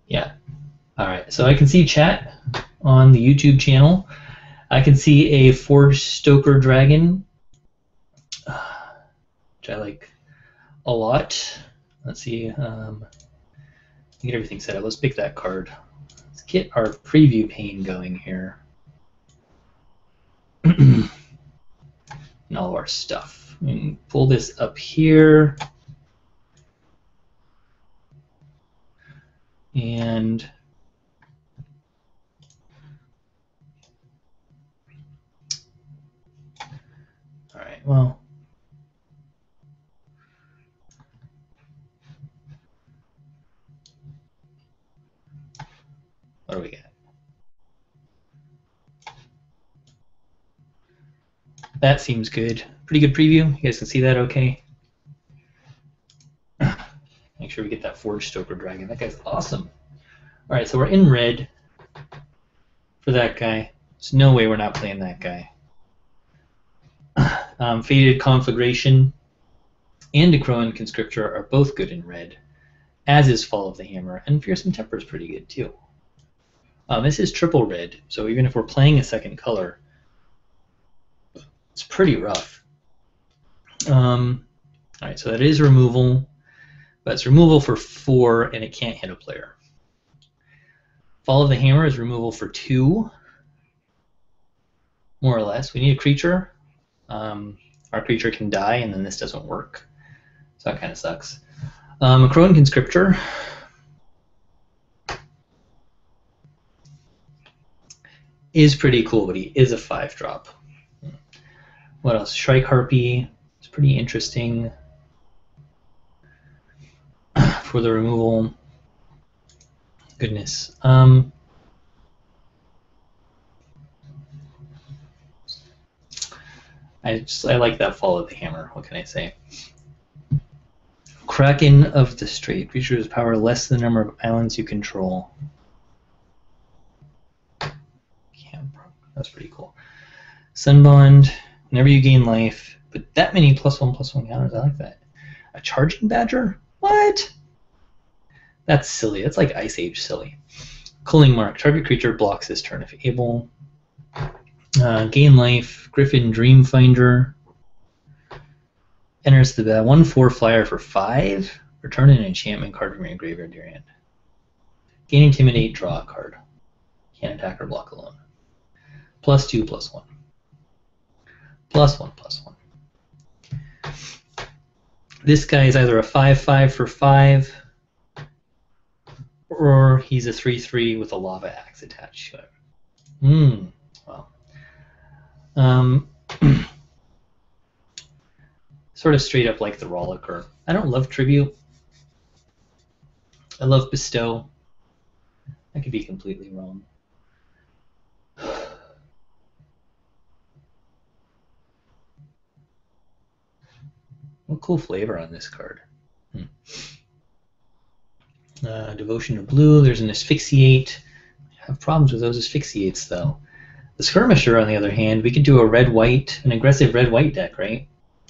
Yeah. All right. So I can see chat on the YouTube channel. I can see a Forge Stoker Dragon, which I like a lot. Let's see. Get everything set up. Let's pick that card. Let's get our preview pane going here. And all of our stuff. And pull this up here. And all right, well, what do we got? That seems good. Pretty good preview. You guys can see that okay? Make sure we get that Forge Stoker Dragon. That guy's awesome. All right, so we're in red for that guy. There's no way we're not playing that guy. Faded Conflagration and Decroan Conscriptor are both good in red, as is Fall of the Hammer, and Fearsome Temper is pretty good too. This is triple red, so even if we're playing a second color, it's pretty rough. All right, so that is removal, but it's removal for 4, and it can't hit a player. Fall of the Hammer is removal for 2, more or less. We need a creature. Our creature can die, and then this doesn't work, so that kind of sucks. Decroan Conscriptor is pretty cool, but he is a 5-drop. What else? Shrike Harpy is pretty interesting for the removal. Goodness. I like that Fall of the Hammer. What can I say? Kraken of the Strait. Creatures power less than the number of islands you control. That's pretty cool. Sunbond. Whenever you gain life, but that many +1/+1 counters, I like that. A Charging Badger? What? That's silly. That's like Ice Age silly. Culling Mark. Target creature blocks this turn if able. Gain life. Griffin Dreamfinder. Enters the battle. 1/4 flyer for 5. Return an enchantment card from your graveyard to your hand. Gain Intimidate. Draw a card. Can't attack or block alone. +2/+1. +1/+1. This guy is either a 5/5 for 5, or he's a 3/3 with a lava axe attached to it. Well. Sort of straight up like the Rollicker. I don't love Tribute. I love Bestow. I could be completely wrong. What cool flavor on this card. Devotion to Blue. There's an Asphyxiate. I have problems with those Asphyxiates, though. The Skirmisher, on the other hand, we could do a red-white, an aggressive red-white deck, right?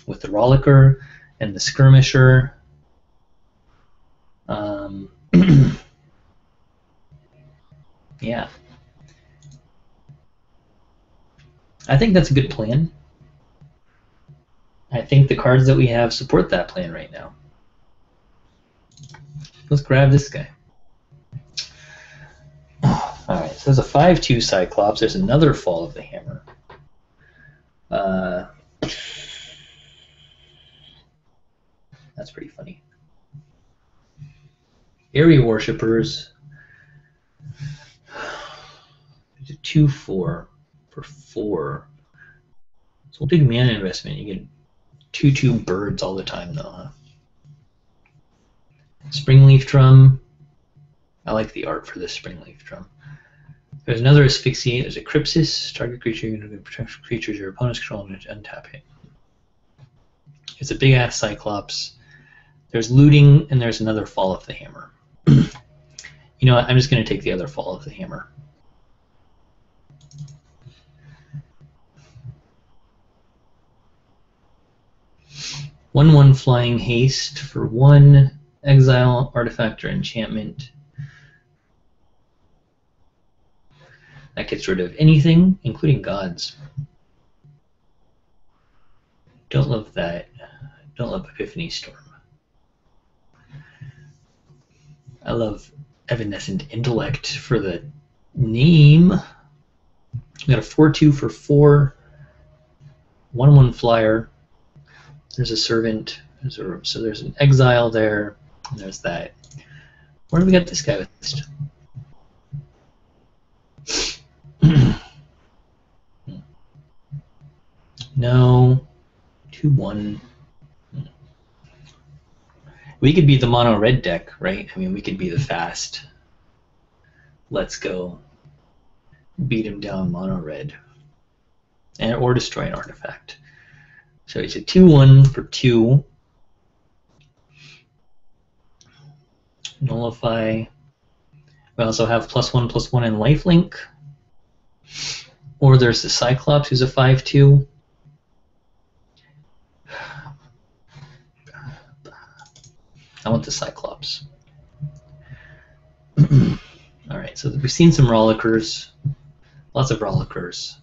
With the Rollicker and the Skirmisher. Yeah. I think that's a good plan. I think the cards that we have support that plan right now. Let's grab this guy. Alright, so there's a 5/2 Cyclops. There's another Fall of the Hammer. That's pretty funny. Airy Worshippers. There's a 2/4 for 4. It's a big mana investment. You get 2/2 birds all the time, though, huh? Springleaf Drum. I like the art for this Springleaf Drum. There's another Asphyxiate. There's a Crypsis. Target creature you can protect creatures your opponents control and untap it. It's a big ass Cyclops. There's Looting, and there's another Fall of the Hammer. You know what? I'm just going to take the other Fall of the Hammer. One Flying Haste for 1 exile, artifact, or enchantment. That gets rid of anything, including gods. Don't love that. Don't love Epiphany Storm. I love Evanescent Intellect for the name. We got a 4/2 for 4. 1/1 flyer. There's a servant. So there's an exile there. And there's that. Where do we get this guy with? No. 2/1. We could be the mono red deck, right? I mean, we could be the fast. Let's go beat him down mono red. Or destroy an artifact. So it's a 2/1 for 2. Nullify. We also have +1/+1 and lifelink. Or there's the Cyclops, who's a 5/2. I want the Cyclops. Alright, so we've seen some Rollickers. Lots of Rollickers.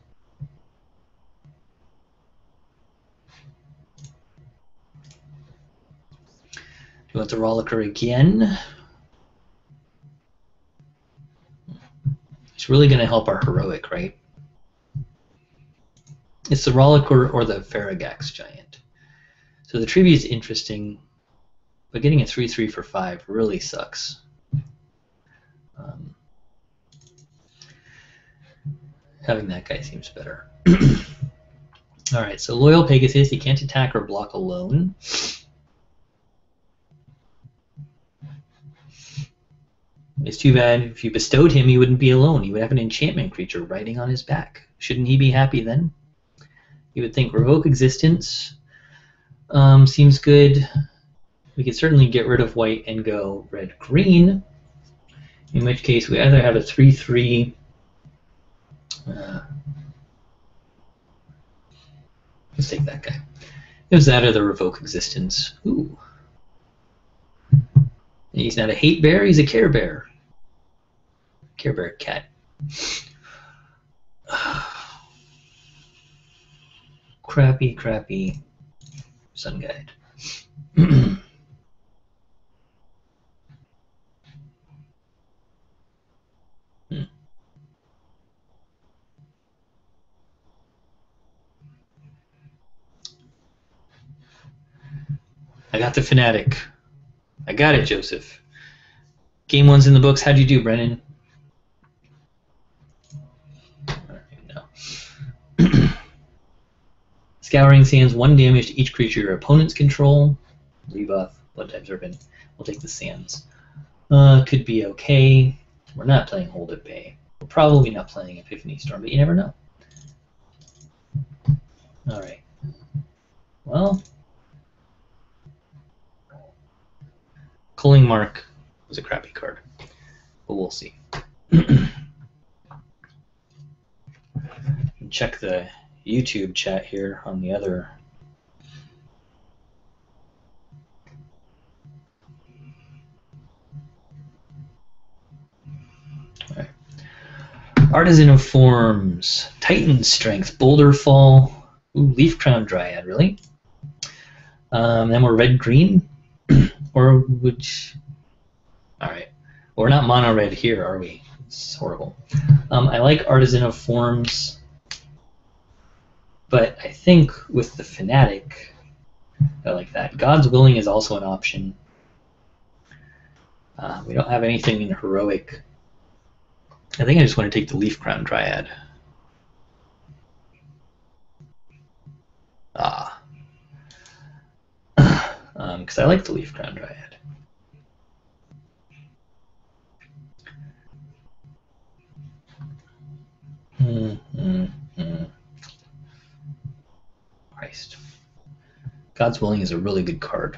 Do you want the Rollicker again? It's really going to help our heroic, right? It's the Rollicker or the Faragax Giant. So the tribute is interesting, but getting a 3/3 for 5 really sucks. Having that guy seems better. Alright, so Loyal Pegasus, he can't attack or block alone. It's too bad if you bestowed him, he wouldn't be alone. He would have an enchantment creature riding on his back. Shouldn't he be happy then? You would think Revoke Existence seems good. We could certainly get rid of white and go red-green, in which case we either have a 3/3. Let's take that guy. It was that or the Revoke Existence. Ooh. He's not a hate bear, he's a care bear. Care bear cat. Crappy Sun Guide. I got the Fanatic. I got it, Joseph. Game 1's in the books. How'd you do, Brennan? No. Scouring Sands, 1 damage to each creature your opponents control. Rebuff, Blood type Serpent. We'll take the Sands. Could be okay. We're not playing Hold at Bay. We're probably not playing Epiphany Storm, but you never know. Alright. Well, Culling Mark was a crappy card, but we'll see. Check the YouTube chat here on the other. All right. Artisan of Forms, Titan Strength, Boulder Fall, ooh, Leaf Crown Dryad, really? Then we're red-green, or which? All right. Well, we're not mono red here, are we? It's horrible. I like Artisan of Forms, but I think with the Fanatic, I like that. God's Willing is also an option. We don't have anything in heroic. I think I just want to take the Leaf Crown Dryad. Because I like the Leaf Crown Dryad. Christ. God's Willing is a really good card.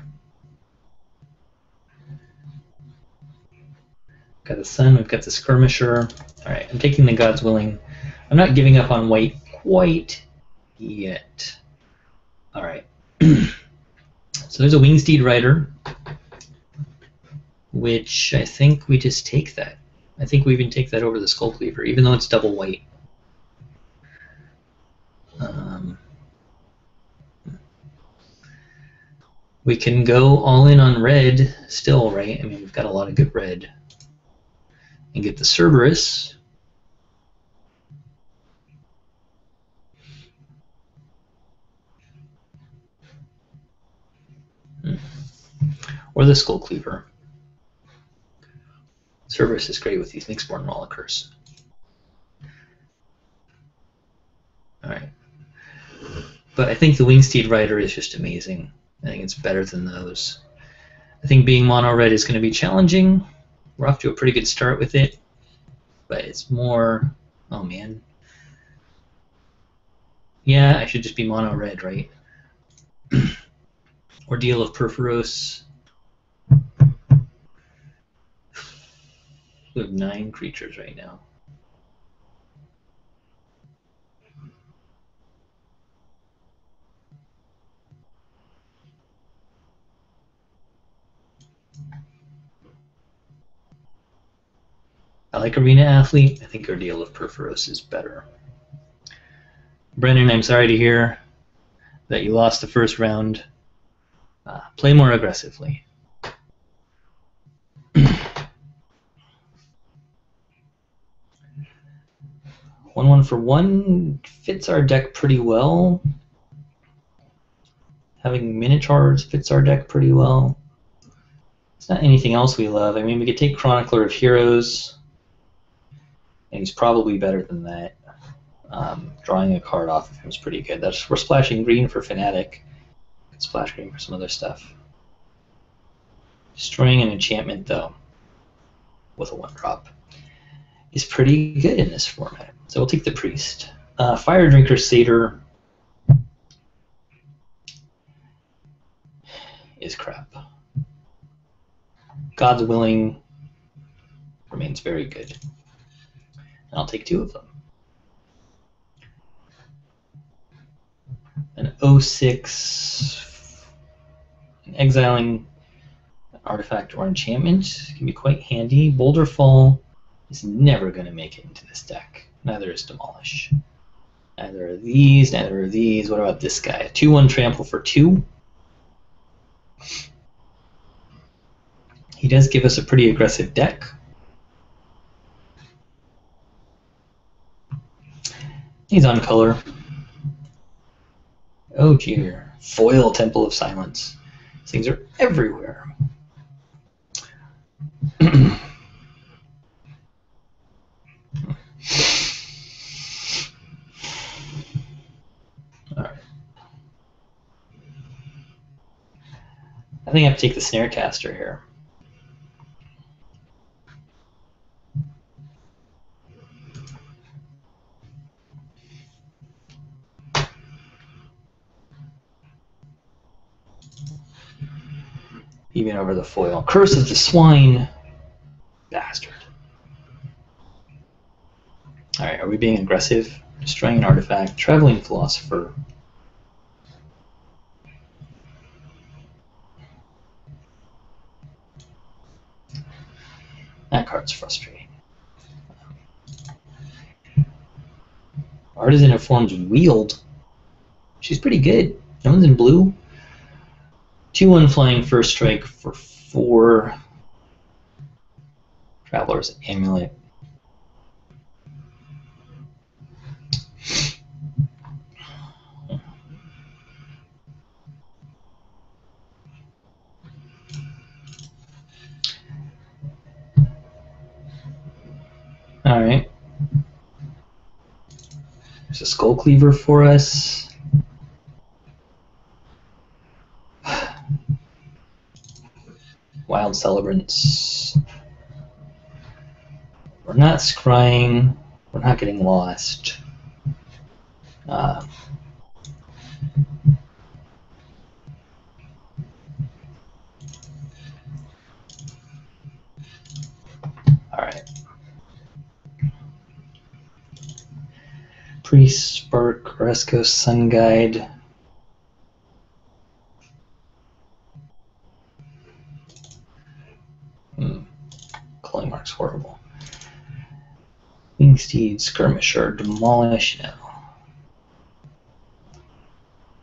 Got the Sun, we've got the Skirmisher. Alright, I'm taking the God's Willing. I'm not giving up on white quite yet. Alright. So there's a Wingsteed Rider, which I think we just take that. I think we even take that over the Skull Cleaver, even though it's double white. We can go all in on red still, right? I mean, we've got a lot of good red. And get the Cerberus. Or the Skull Cleaver. Cerberus is great with these Mixborn Rollickers. Alright. But I think the Wingsteed Rider is just amazing. I think it's better than those. I think being mono red is going to be challenging. We're off to a pretty good start with it. But it's more... Oh, man. Yeah, I should just be mono red, right? Ordeal of Perforos. We have 9 creatures right now. I like Arena Athlete. I think Ordeal of Perforos is better. Brennan, I'm sorry to hear that you lost the first round. Play more aggressively. 1/1 for 1 fits our deck pretty well. Having minotaurs fits our deck pretty well. It's not anything else we love. I mean, we could take Chronicler of Heroes, and he's probably better than that. Drawing a card off of him is pretty good. We're splashing green for Fanatic. Could splash green for some other stuff. Destroying an enchantment, though, with a 1-drop, is pretty good in this format. So we'll take the Priest. Fire Drinker Satyr is crap. God's Willing remains very good. And I'll take 2 of them. An 06, exiling an artifact or enchantment can be quite handy. Boulder Fall is never going to make it into this deck. Neither is Demolish. Neither are these, neither are these. What about this guy? 2/1 Trample for 2. He does give us a pretty aggressive deck. He's on color. Oh dear. Foil Temple of Silence. These things are everywhere. Alright. I think I have to take the Snarecaster here. Even over the foil. Curse of the Swine. Bastard. Alright, are we being aggressive? Destroying an artifact. Traveling Philosopher. That card's frustrating. Artisan of Forms Wield. She's pretty good. No one's in blue. 2/1 flying first strike for 4. Traveler's Amulet. Alright. There's a Skull Cleaver for us. Wild Celebrants. We're not scrying. We're not getting lost. Alright. Priest, Spark, Resco, Sun Guide. Calling Mark's horrible. Wingsteed, Skirmisher, Demolish, no.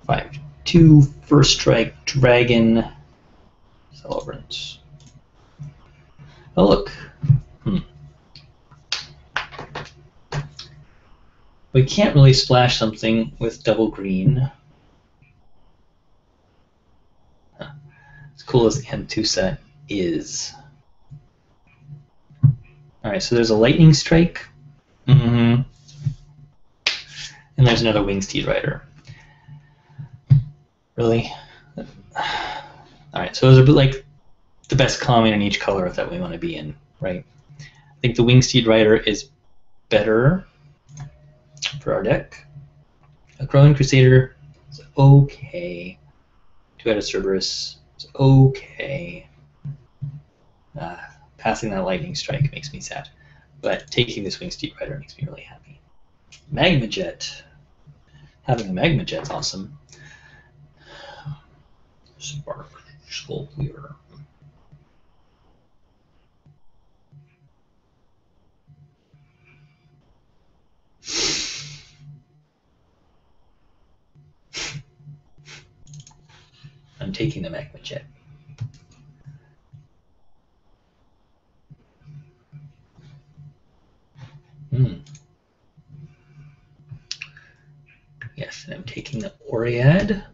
5/2 2 first strike dragon celebrants. Oh look. We can't really splash something with double green. As cool as Anthusa is. Alright, so there's a lightning strike. And there's another Wingsteed Rider. Really? Alright, so those are like the best common in each color that we want to be in, right? I think the Wingsteed Rider is better for our deck. A Crowan Crusader is okay. Two-Headed Cerberus is okay. Passing that Lightning Strike makes me sad. But taking this Wingsteed Rider makes me really happy. Magma Jet. Having a Magma Jet's awesome. Spark Skull Cleaver. I'm taking the Magma Jet. Yes, and I'm taking the Oread.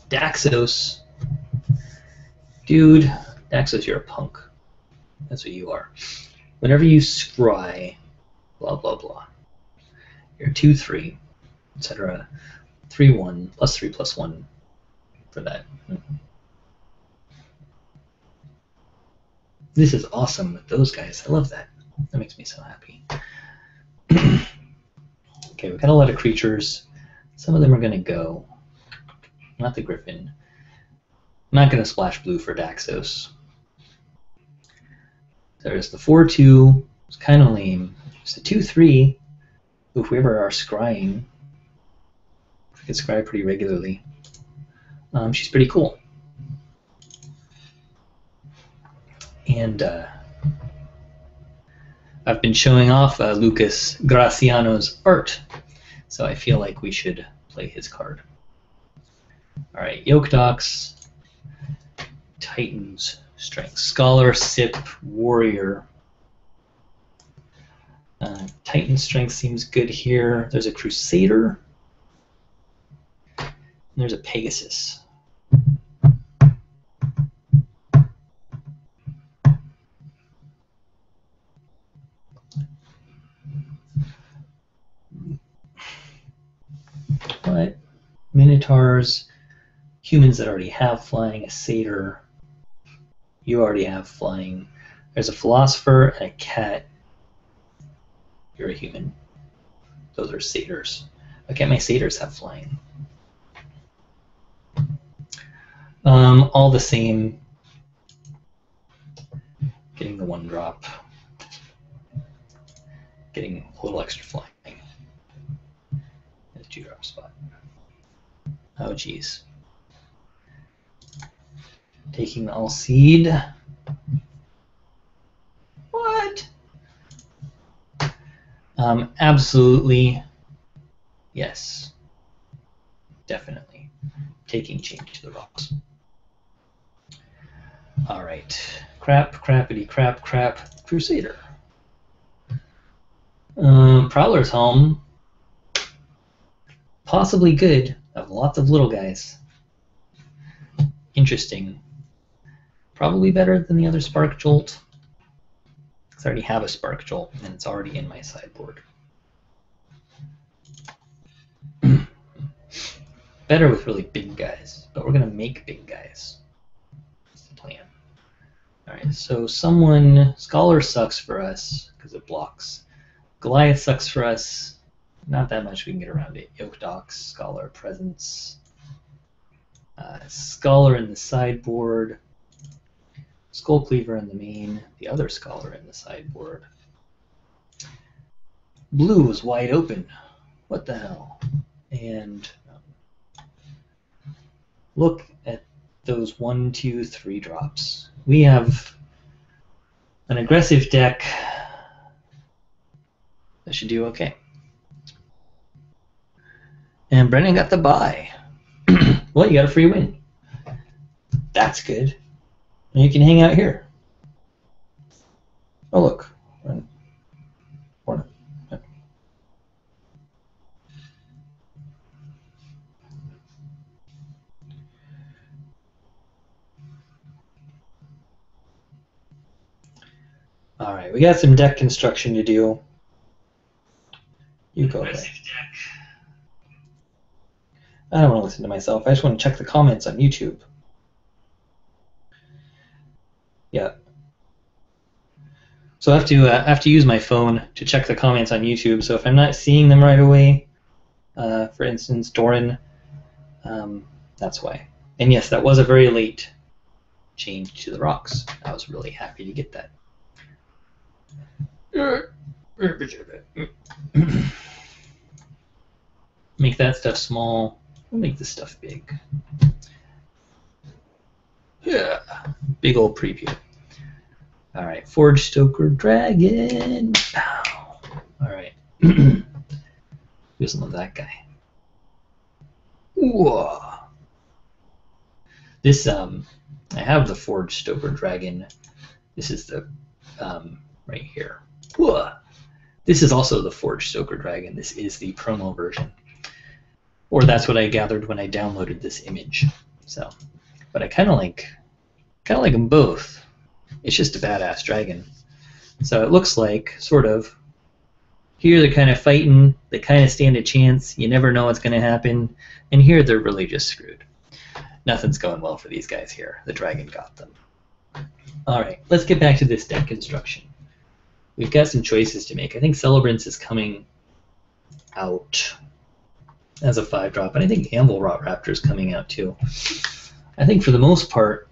Daxos. Dude, Daxos, you're a punk. That's what you are. Whenever you scry, blah, blah, blah. You're 2/3, etc. 3/1, +3, +1 for that. This is awesome with those guys. I love that. That makes me so happy. Okay, we've got a lot of creatures. Some of them are going to go. Not the Griffin. I'm not going to splash blue for Daxos. There's the 4/2. It's kind of lame. There's the 2/3. If we ever are scrying, we can scry pretty regularly. She's pretty cool. And I've been showing off Lucas Graciano's art, so I feel like we should play his card. All right, Yoke Docs, Titans, Strength, Scholar, Sip, Warrior. Titan Strength seems good here. There's a Crusader. And there's a Pegasus. But Minotaurs, humans that already have flying, a Satyr. You already have flying. There's a Philosopher and a Cat. You're a human. Those are Satyrs. Why can't my Satyrs have flying? All the same. Getting the 1-drop. Getting a little extra flying. And a 2-drop spot. Oh, geez. Taking the All-Seed. What? Absolutely. Yes. Definitely. Taking Change to the Rocks. All right. Crap, crappity, crap, crap. Crusader. Prowler's Helm. Possibly good. I have lots of little guys. Interesting. Probably better than the other Spark Jolt. Because I already have a Spark Jolt, and it's already in my sideboard. Better with really big guys, but we're going to make big guys. That's the plan. Alright, so Scholar sucks for us, because it blocks. Goliath sucks for us. Not that much we can get around it. Yoke Docs, Scholar, Presence. Scholar in the sideboard. Skull Cleaver in the main. The other Scholar in the sideboard. Blue is wide open. What the hell? And look at those 1, 2, 3 drops. We have an aggressive deck that should do okay. And Brennan got the bye. Well, you got a free win. That's good. And you can hang out here. Oh, look. All right, we got some deck construction to do. You go away. I don't want to listen to myself. I just want to check the comments on YouTube. Yeah. So I have to use my phone to check the comments on YouTube. So if I'm not seeing them right away, for instance, Doran, that's why. And yes, that was a very late change to the rocks. I was really happy to get that. Make that stuff small. We'll make this stuff big. Yeah, big old preview. All right, Forge Stoker Dragon. Ow. All right. Who doesn't love that guy? Whoa. This I have the Forge Stoker Dragon. This is the right here. Whoa. This is also the Forge Stoker Dragon. This is the promo version. Or that's what I gathered when I downloaded this image. So, but I kind of like them both. It's just a badass dragon. So it looks like, sort of, here they're kind of fighting, they kind of stand a chance, you never know what's going to happen, and here they're really just screwed. Nothing's going well for these guys here. The dragon got them. Alright, let's get back to this deck construction. We've got some choices to make. I think Celebrance is coming out as a 5-drop, and I think Anvil Rot Raptor is coming out too. I think for the most part,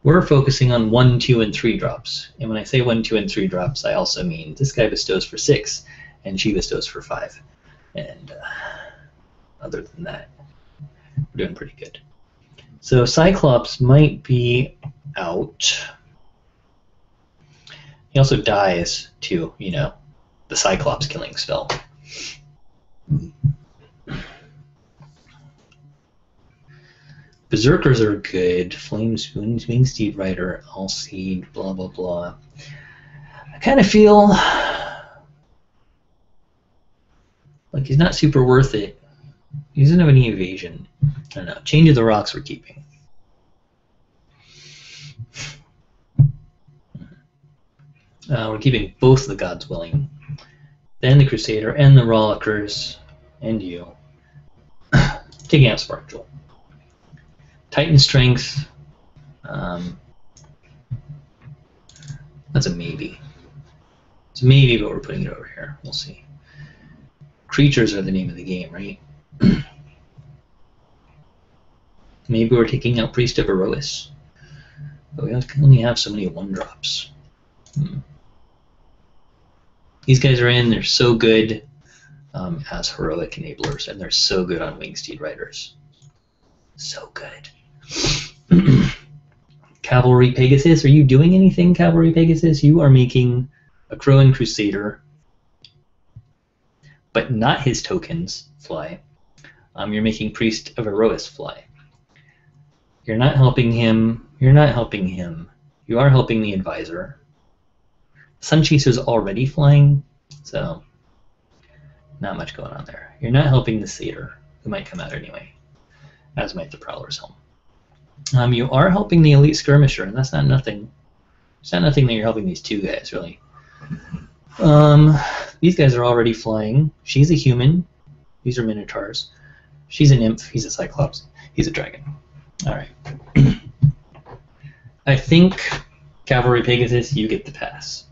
we're focusing on 1, 2, and 3 drops. And when I say 1, 2, and 3 drops, I also mean this guy bestows for 6, and she bestows for 5. And other than that, we're doing pretty good. So Cyclops might be out. He also dies too, you know, the Cyclops killing spell. Berserkers are good. Flame Spoons, Wingsteed Rider, Allseed, blah blah blah. I kind of feel like he's not super worth it. He doesn't have any evasion. I don't know. Change of the Rocks we're keeping. We're keeping both the Gods Willing. Then the Crusader and the Rollickers and you. Taking out Spark Jewel. Titan Strength. That's a maybe. It's a maybe, but we're putting it over here. We'll see. Creatures are the name of the game, right? Maybe we're taking out Priest of Erois. But we only have so many 1-drops. These guys are in. They're so good as heroic enablers, and they're so good on Wingsteed Riders. So good. Cavalry Pegasus, are you doing anything, Cavalry Pegasus? You are making a Crowan Crusader, but not his tokens fly. You're making Priest of Erois fly. You're not helping him. You're not helping him. You are helping the Advisor. Sunchaser's already flying, so not much going on there. You're not helping the Satyr, who might come out anyway, as might the Prowler's Helm. You are helping the Elite Skirmisher, and that's not nothing. It's not nothing that you're helping these two guys, really. These guys are already flying. She's a human. These are Minotaurs. She's a nymph. He's a Cyclops. He's a dragon. All right. I think, Cavalry Pegasus, you get the pass.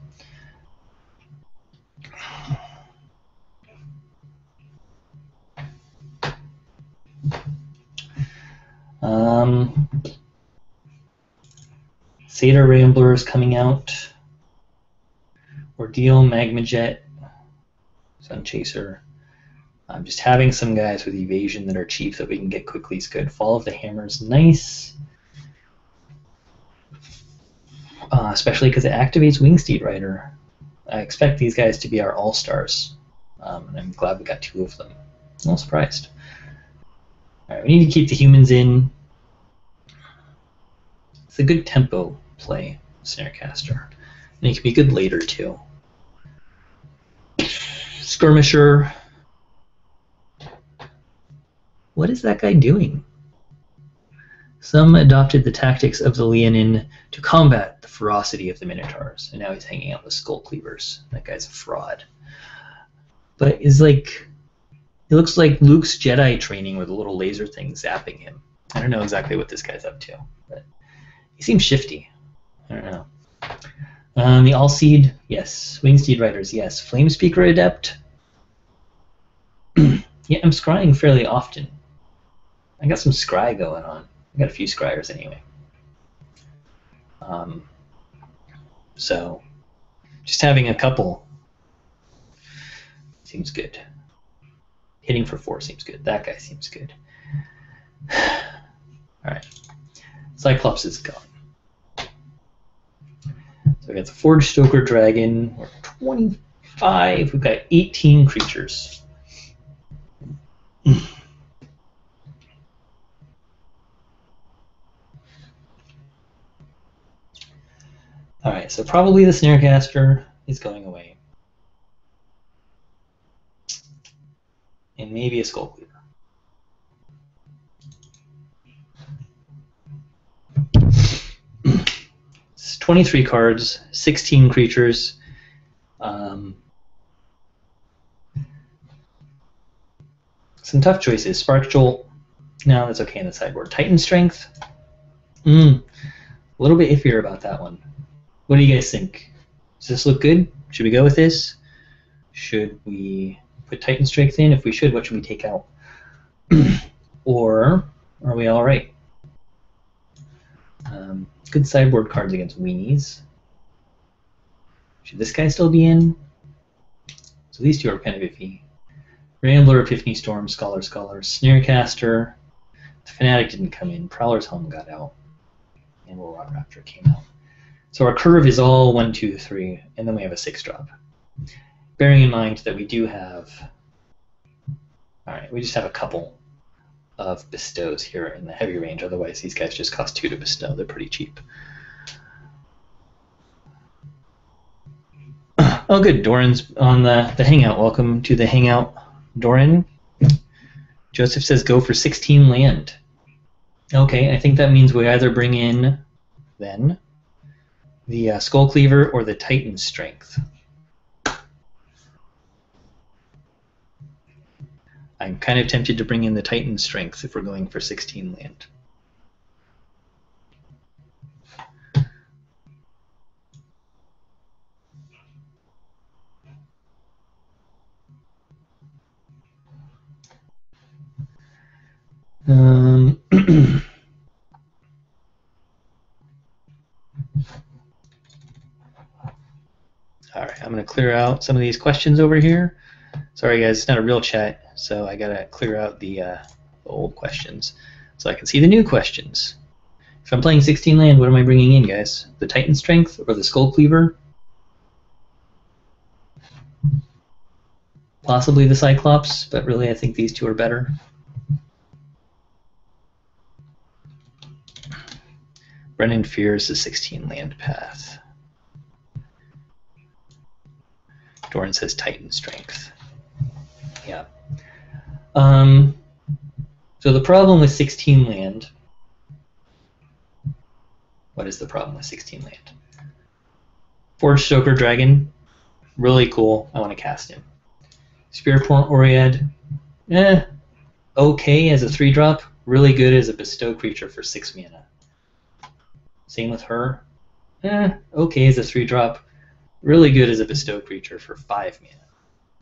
Satyr Ramblers coming out. Ordeal, Magma Jet, Sunchaser. Just having some guys with evasion that are cheap that we can get quickly is good. Fall of the Hammer's nice. Especially because it activates Wingsteed Rider. I expect these guys to be our all-stars. And I'm glad we got 2 of them. I'm a little surprised. Alright, we need to keep the humans in. It's a good tempo play, Snarecaster. And it can be good later, too. Skirmisher. What is that guy doing? Some adopted the tactics of the Leonin to combat the ferocity of the Minotaurs, and now he's hanging out with Skull Cleavers. That guy's a fraud. But is like, it looks like Luke's Jedi training with a little laser thing zapping him. I don't know exactly what this guy's up to, but he seems shifty. I don't know. The All-Seed, yes. Wingsteed Riders, yes. Flamespeaker Adept. Yeah, I'm scrying fairly often. I got some scry going on. I got a few scryers anyway. So, just having a couple seems good. Hitting for 4 seems good. That guy seems good. Alright. Cyclops is gone. So we got the Forge Stoker Dragon. We're 25. We've got 18 creatures. Alright, so probably the Snarecaster is going away. And maybe a Skull Cleaver. It's 23 cards, 16 creatures. Some tough choices. Spark Jolt. No, that's okay in the sideboard. Titan Strength. A little bit iffier about that one. What do you guys think? Does this look good? Should we go with this? Should we put Titan Strength in? If we should, what should we take out? Or are we all right? Good sideboard cards against weenies. Should this guy still be in? So these two are kind of iffy. Rambler, Epiphany Storm, Scholar, Snarecaster. The Fanatic didn't come in. Prowler's Helm got out. And Will Rot Raptor came out. So our curve is all 1, 2, 3, and then we have a 6-drop. Bearing in mind that we do have... Alright, we just have a couple of bestows here in the heavy range. Otherwise, these guys just cost 2 to bestow. They're pretty cheap. Oh, good. Doran's on the hangout. Welcome to the hangout, Doran. Joseph says go for 16 land. Okay, I think that means we either bring in, then, the Skull Cleaver or the Titan Strength. I'm kind of tempted to bring in the Titan Strength if we're going for 16 land. All right, I'm going to clear out some of these questions over here. Sorry, guys, it's not a real chat, so I got to clear out the old questions so I can see the new questions. If I'm playing 16 land, what am I bringing in, guys? The Titan Strength or the Skull Cleaver? Possibly the Cyclops, but really I think these two are better. Brennan fears the 16 land path. Doran says Titan Strength. Yeah. So the problem with 16 land... What is the problem with 16 land? Forge Stoker Dragon. Really cool. I want to cast him. Spearport Oread. Okay as a 3-drop. Really good as a bestow creature for 6 mana. Same with her. Okay as a 3-drop. Really good as a bestow creature for 5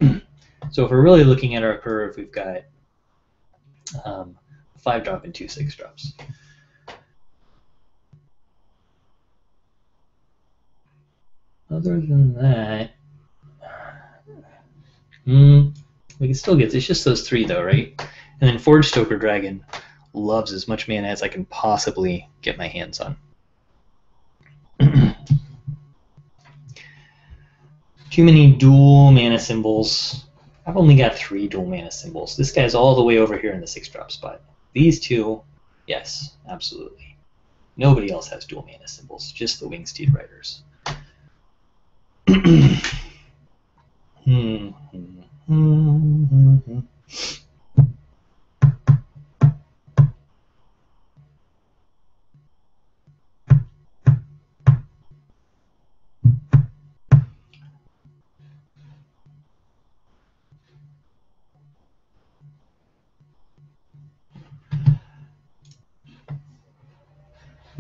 mana. So if we're really looking at our curve, we've got 5-drop and 2 6-drops. Other than that, we can still get, it's just those 3 though, right? And then Forge Stoker Dragon loves as much mana as I can possibly get my hands on. Too many dual mana symbols. I've only got 3 dual mana symbols. This guy's all the way over here in the 6-drop spot. These two, yes, absolutely. Nobody else has dual mana symbols, just the Wingsteed Riders.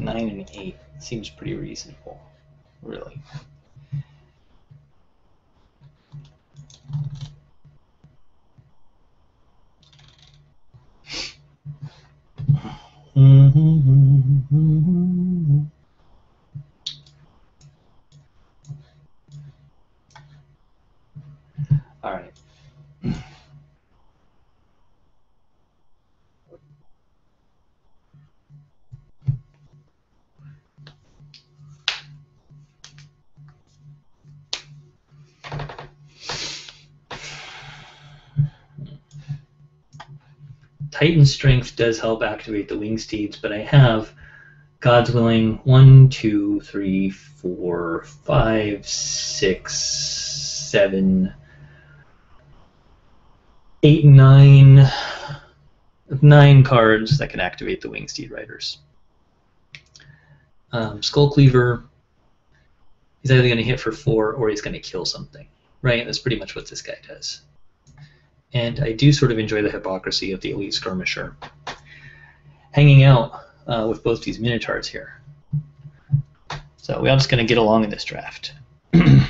Nine and 8 seems pretty reasonable, really. All right. Titan Strength does help activate the Wingsteeds, but I have, God's willing, 1, 2, 3, 4, 5, 6, 7, 8, 9 cards that can activate the Wingsteed Riders. Skull Cleaver, he's either going to hit for 4 or he's going to kill something, right? That's pretty much what this guy does. And I do sort of enjoy the hypocrisy of the Elite Skirmisher hanging out with both these Minotaurs here. So we're all just going to get along in this draft. I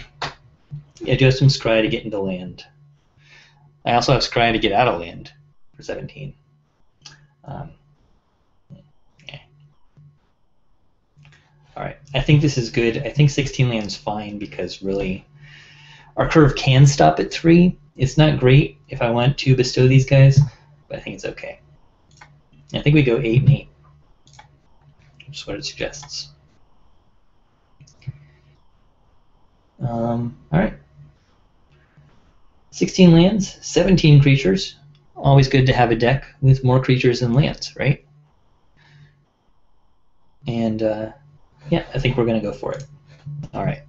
do have some Scry to get into land. I also have Scry to get out of land for 17. Yeah. All right, I think this is good. I think 16 land's fine because really our curve can stop at 3. It's not great if I want to bestow these guys, but I think it's okay. I think we go 8 and 8, which is what it suggests. All right. 16 lands, 17 creatures. Always good to have a deck with more creatures than lands, right? And yeah, I think we're going to go for it. All right.